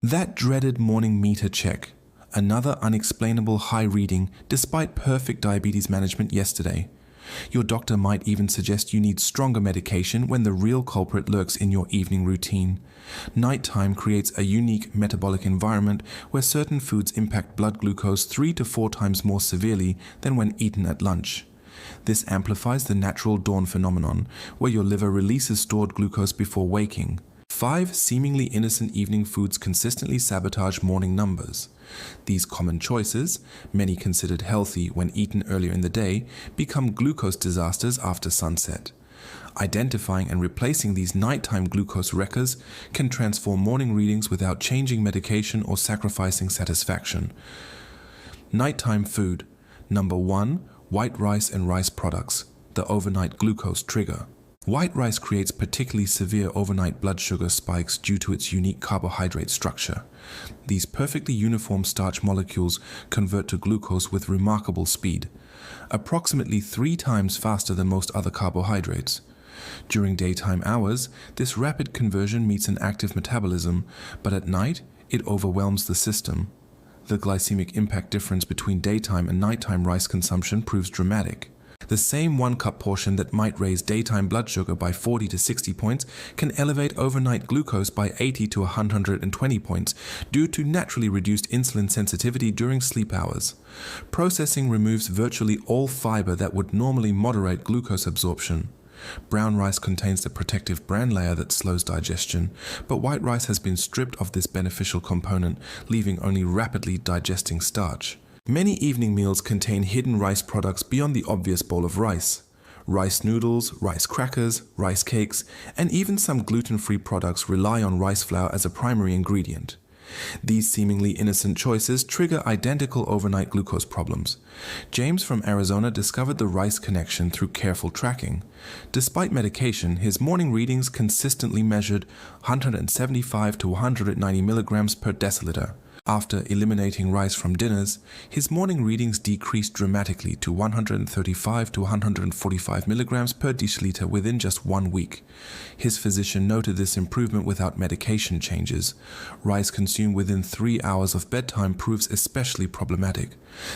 That dreaded morning meter check. Another unexplainable high reading despite perfect diabetes management yesterday. Your doctor might even suggest you need stronger medication when the real culprit lurks in your evening routine. Nighttime creates a unique metabolic environment where certain foods impact blood glucose 3 to 4 times more severely than when eaten at lunch. This amplifies the natural dawn phenomenon, where your liver releases stored glucose before waking. 5 seemingly innocent evening foods consistently sabotage morning numbers. These common choices, many considered healthy when eaten earlier in the day, become glucose disasters after sunset. Identifying and replacing these nighttime glucose wreckers can transform morning readings without changing medication or sacrificing satisfaction. Nighttime food. Number 1. White rice and rice products, the overnight glucose trigger. White rice creates particularly severe overnight blood sugar spikes due to its unique carbohydrate structure. These perfectly uniform starch molecules convert to glucose with remarkable speed, approximately 3 times faster than most other carbohydrates. During daytime hours, this rapid conversion meets an active metabolism, but at night, it overwhelms the system. The glycemic impact difference between daytime and nighttime rice consumption proves dramatic. The same 1-cup portion that might raise daytime blood sugar by 40 to 60 points can elevate overnight glucose by 80 to 120 points due to naturally reduced insulin sensitivity during sleep hours. Processing removes virtually all fiber that would normally moderate glucose absorption. Brown rice contains the protective bran layer that slows digestion, but white rice has been stripped of this beneficial component, leaving only rapidly digesting starch. Many evening meals contain hidden rice products beyond the obvious bowl of rice. Rice noodles, rice crackers, rice cakes, and even some gluten-free products rely on rice flour as a primary ingredient. These seemingly innocent choices trigger identical overnight glucose problems. James from Arizona discovered the rice connection through careful tracking. Despite medication, his morning readings consistently measured 175 to 190 milligrams per deciliter. After eliminating rice from dinners, his morning readings decreased dramatically to 135 to 145 milligrams per deciliter within just 1 week. His physician noted this improvement without medication changes. Rice consumed within 3 hours of bedtime proves especially problematic.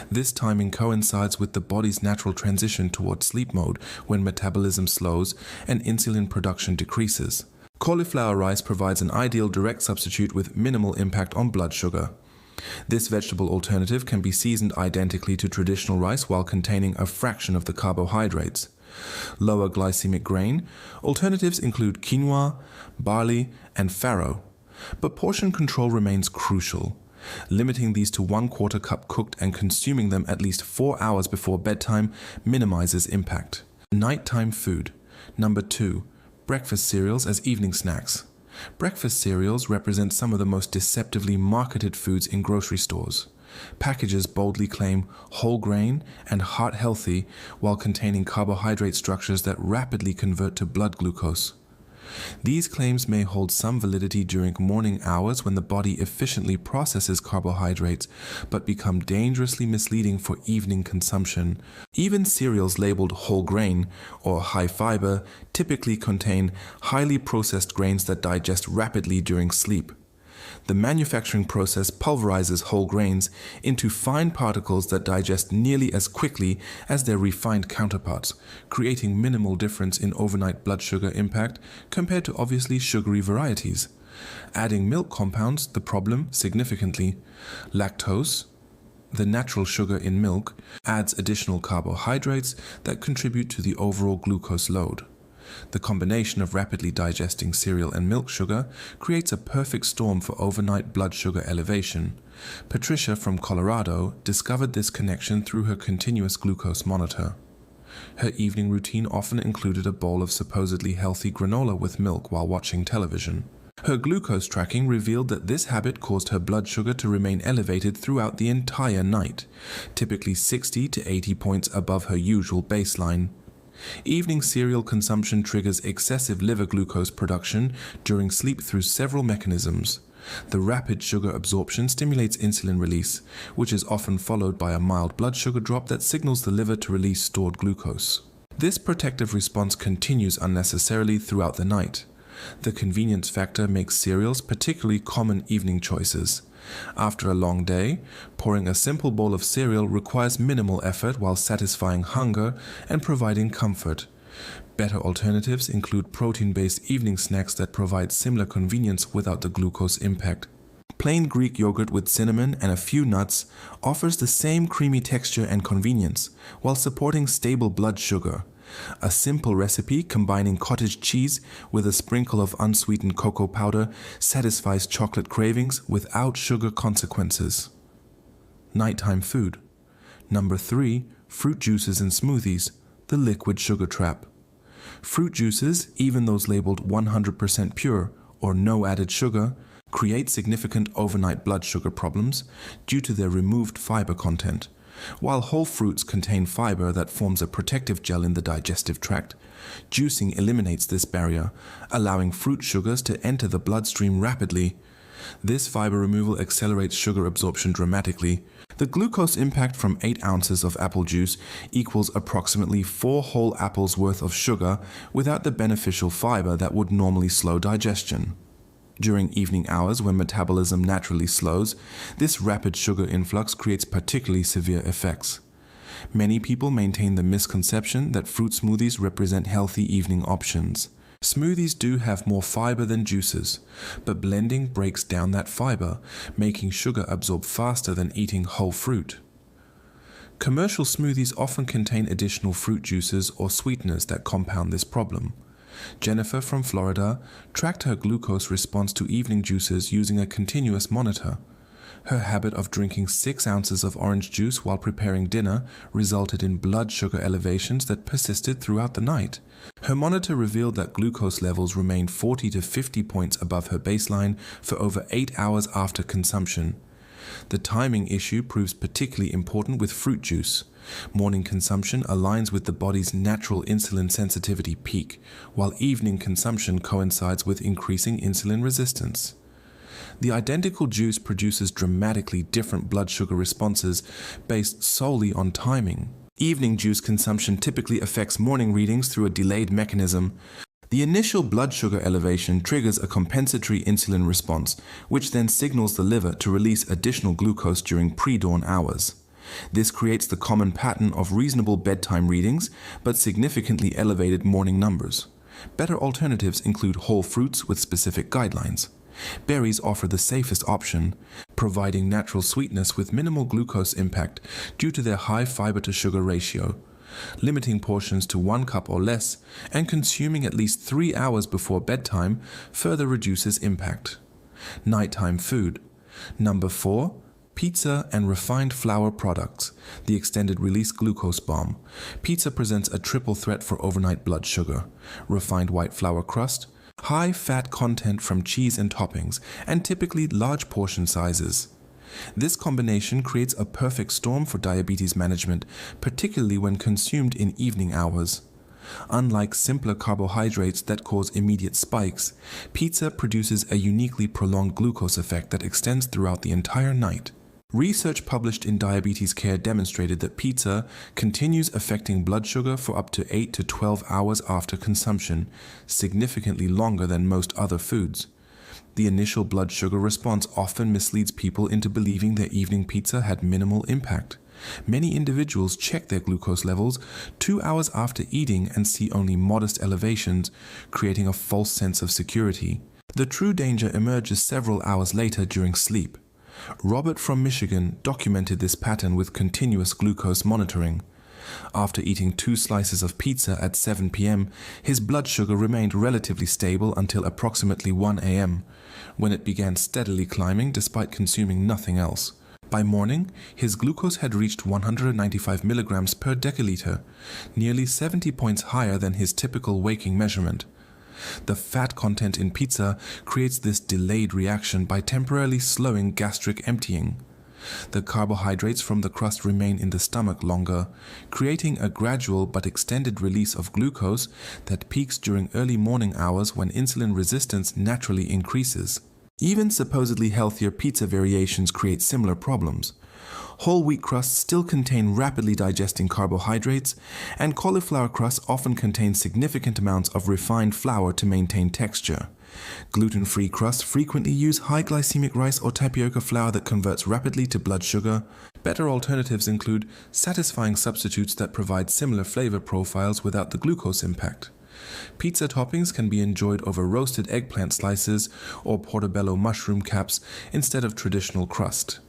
This timing coincides with the body's natural transition toward sleep mode when metabolism slows and insulin production decreases. Cauliflower rice provides an ideal direct substitute with minimal impact on blood sugar. This vegetable alternative can be seasoned identically to traditional rice while containing a fraction of the carbohydrates. Lower glycemic grain alternatives include quinoa, barley, and farro, but portion control remains crucial. Limiting these to 1/4 cup cooked and consuming them at least 4 hours before bedtime minimizes impact. Nighttime food. Number 2. Breakfast cereals as evening snacks. Breakfast cereals represent some of the most deceptively marketed foods in grocery stores. Packages boldly claim whole grain and heart healthy while containing carbohydrate structures that rapidly convert to blood glucose. These claims may hold some validity during morning hours when the body efficiently processes carbohydrates, but become dangerously misleading for evening consumption. Even cereals labeled whole grain or high fiber typically contain highly processed grains that digest rapidly during sleep. The manufacturing process pulverizes whole grains into fine particles that digest nearly as quickly as their refined counterparts, creating minimal difference in overnight blood sugar impact compared to obviously sugary varieties. Adding milk compounds the problem significantly. Lactose, the natural sugar in milk, adds additional carbohydrates that contribute to the overall glucose load. The combination of rapidly digesting cereal and milk sugar creates a perfect storm for overnight blood sugar elevation. Patricia from Colorado discovered this connection through her continuous glucose monitor. Her evening routine often included a bowl of supposedly healthy granola with milk while watching television. Her glucose tracking revealed that this habit caused her blood sugar to remain elevated throughout the entire night, typically 60 to 80 points above her usual baseline. Evening cereal consumption triggers excessive liver glucose production during sleep through several mechanisms. The rapid sugar absorption stimulates insulin release, which is often followed by a mild blood sugar drop that signals the liver to release stored glucose. This protective response continues unnecessarily throughout the night. The convenience factor makes cereals particularly common evening choices. After a long day, pouring a simple bowl of cereal requires minimal effort while satisfying hunger and providing comfort. Better alternatives include protein-based evening snacks that provide similar convenience without the glucose impact. Plain Greek yogurt with cinnamon and a few nuts offers the same creamy texture and convenience while supporting stable blood sugar. A simple recipe combining cottage cheese with a sprinkle of unsweetened cocoa powder satisfies chocolate cravings without sugar consequences. Nighttime food. Number 3. Fruit juices and smoothies, the liquid sugar trap. Fruit juices, even those labeled 100% pure or no added sugar, create significant overnight blood sugar problems due to their removed fiber content. While whole fruits contain fiber that forms a protective gel in the digestive tract, juicing eliminates this barrier, allowing fruit sugars to enter the bloodstream rapidly. This fiber removal accelerates sugar absorption dramatically. The glucose impact from 8 ounces of apple juice equals approximately 4 whole apples worth of sugar without the beneficial fiber that would normally slow digestion. During evening hours when metabolism naturally slows, this rapid sugar influx creates particularly severe effects. Many people maintain the misconception that fruit smoothies represent healthy evening options. Smoothies do have more fiber than juices, but blending breaks down that fiber, making sugar absorb faster than eating whole fruit. Commercial smoothies often contain additional fruit juices or sweeteners that compound this problem. Jennifer from Florida tracked her glucose response to evening juices using a continuous monitor. Her habit of drinking 6 ounces of orange juice while preparing dinner resulted in blood sugar elevations that persisted throughout the night. Her monitor revealed that glucose levels remained 40 to 50 points above her baseline for over 8 hours after consumption. The timing issue proves particularly important with fruit juice. Morning consumption aligns with the body's natural insulin sensitivity peak, while evening consumption coincides with increasing insulin resistance. The identical juice produces dramatically different blood sugar responses based solely on timing. Evening juice consumption typically affects morning readings through a delayed mechanism. The initial blood sugar elevation triggers a compensatory insulin response, which then signals the liver to release additional glucose during pre-dawn hours. This creates the common pattern of reasonable bedtime readings, but significantly elevated morning numbers. Better alternatives include whole fruits with specific guidelines. Berries offer the safest option, providing natural sweetness with minimal glucose impact due to their high fiber-to-sugar ratio. Limiting portions to 1 cup or less and consuming at least 3 hours before bedtime further reduces impact. Nighttime food. Number 4. Pizza and refined flour products, the extended-release glucose bomb. Pizza presents a triple threat for overnight blood sugar: refined white flour crust, high fat content from cheese and toppings, and typically large portion sizes. This combination creates a perfect storm for diabetes management, particularly when consumed in evening hours. Unlike simpler carbohydrates that cause immediate spikes, pizza produces a uniquely prolonged glucose effect that extends throughout the entire night. Research published in Diabetes Care demonstrated that pizza continues affecting blood sugar for up to 8 to 12 hours after consumption, significantly longer than most other foods. The initial blood sugar response often misleads people into believing their evening pizza had minimal impact. Many individuals check their glucose levels 2 hours after eating and see only modest elevations, creating a false sense of security. The true danger emerges several hours later during sleep. Robert from Michigan documented this pattern with continuous glucose monitoring. After eating 2 slices of pizza at 7 p.m., his blood sugar remained relatively stable until approximately 1 a.m., when it began steadily climbing despite consuming nothing else. By morning, his glucose had reached 195 milligrams per deciliter, nearly 70 points higher than his typical waking measurement. The fat content in pizza creates this delayed reaction by temporarily slowing gastric emptying. The carbohydrates from the crust remain in the stomach longer, creating a gradual but extended release of glucose that peaks during early morning hours when insulin resistance naturally increases. Even supposedly healthier pizza variations create similar problems. Whole wheat crusts still contain rapidly digesting carbohydrates, and cauliflower crusts often contain significant amounts of refined flour to maintain texture. Gluten-free crusts frequently use high glycemic rice or tapioca flour that converts rapidly to blood sugar. Better alternatives include satisfying substitutes that provide similar flavor profiles without the glucose impact. Pizza toppings can be enjoyed over roasted eggplant slices or portobello mushroom caps instead of traditional crust.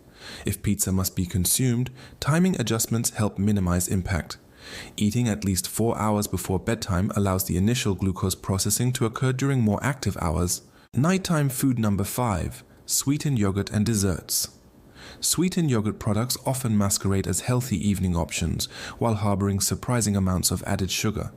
If pizza must be consumed, timing adjustments help minimize impact. Eating at least 4 hours before bedtime allows the initial glucose processing to occur during more active hours. Nighttime food number 5: sweetened yogurt and desserts. Sweetened yogurt products often masquerade as healthy evening options while harboring surprising amounts of added sugar.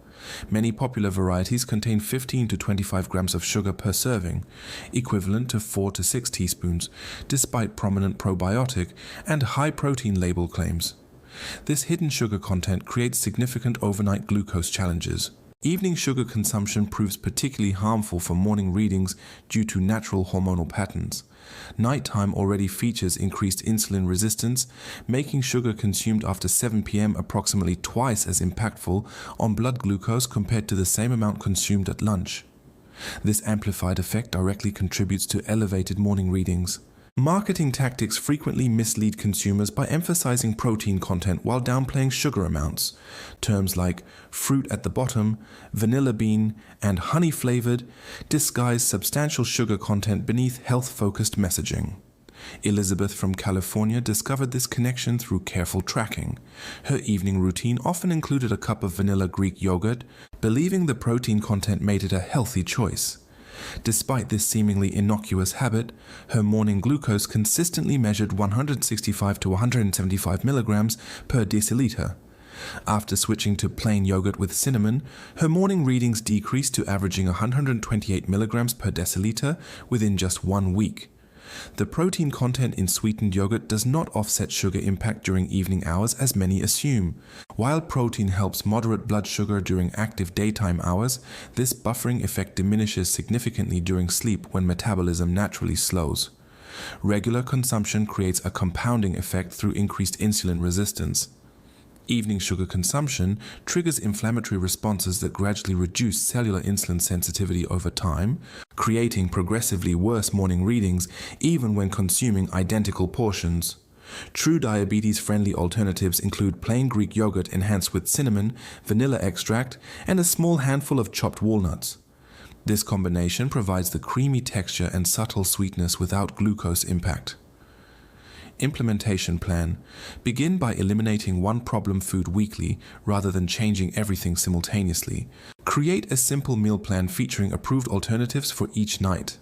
Many popular varieties contain 15 to 25 grams of sugar per serving, equivalent to 4 to 6 teaspoons, despite prominent probiotic and high protein label claims. This hidden sugar content creates significant overnight glucose challenges. Evening sugar consumption proves particularly harmful for morning readings due to natural hormonal patterns. Nighttime already features increased insulin resistance, making sugar consumed after 7 p.m. approximately twice as impactful on blood glucose compared to the same amount consumed at lunch. This amplified effect directly contributes to elevated morning readings. Marketing tactics frequently mislead consumers by emphasizing protein content while downplaying sugar amounts. Terms like fruit at the bottom, vanilla bean, and honey flavored disguise substantial sugar content beneath health-focused messaging. Elizabeth from California discovered this connection through careful tracking. Her evening routine often included a cup of vanilla Greek yogurt, believing the protein content made it a healthy choice. Despite this seemingly innocuous habit, her morning glucose consistently measured 165 to 175 milligrams per deciliter. After switching to plain yogurt with cinnamon, her morning readings decreased to averaging 128 milligrams per deciliter within just 1 week. The protein content in sweetened yogurt does not offset sugar impact during evening hours as many assume. While protein helps moderate blood sugar during active daytime hours, this buffering effect diminishes significantly during sleep when metabolism naturally slows. Regular consumption creates a compounding effect through increased insulin resistance. Evening sugar consumption triggers inflammatory responses that gradually reduce cellular insulin sensitivity over time, creating progressively worse morning readings even when consuming identical portions. True diabetes-friendly alternatives include plain Greek yogurt enhanced with cinnamon, vanilla extract, and a small handful of chopped walnuts. This combination provides the creamy texture and subtle sweetness without glucose impact. Implementation plan. Begin by eliminating one problem food weekly rather than changing everything simultaneously. Create a simple meal plan featuring approved alternatives for each night.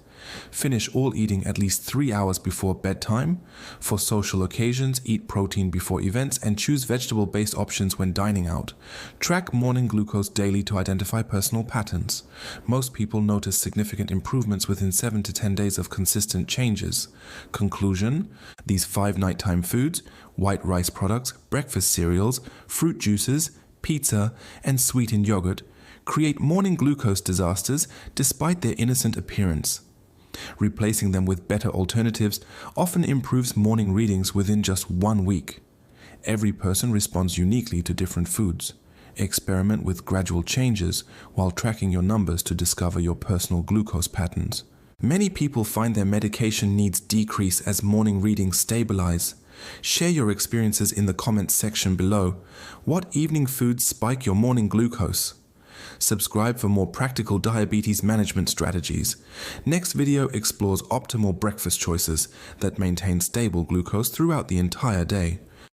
Finish all eating at least 3 hours before bedtime. For social occasions, eat protein before events and choose vegetable-based options when dining out. Track morning glucose daily to identify personal patterns. Most people notice significant improvements within 7 to 10 days of consistent changes. Conclusion: these 5 nighttime foods, white rice products, breakfast cereals, fruit juices, pizza, and sweetened yogurt, create morning glucose disasters despite their innocent appearance. Replacing them with better alternatives often improves morning readings within just 1 week. Every person responds uniquely to different foods. Experiment with gradual changes while tracking your numbers to discover your personal glucose patterns. Many people find their medication needs decrease as morning readings stabilize. Share your experiences in the comments section below. What evening foods spike your morning glucose? Subscribe for more practical diabetes management strategies. Next video explores optimal breakfast choices that maintain stable glucose throughout the entire day.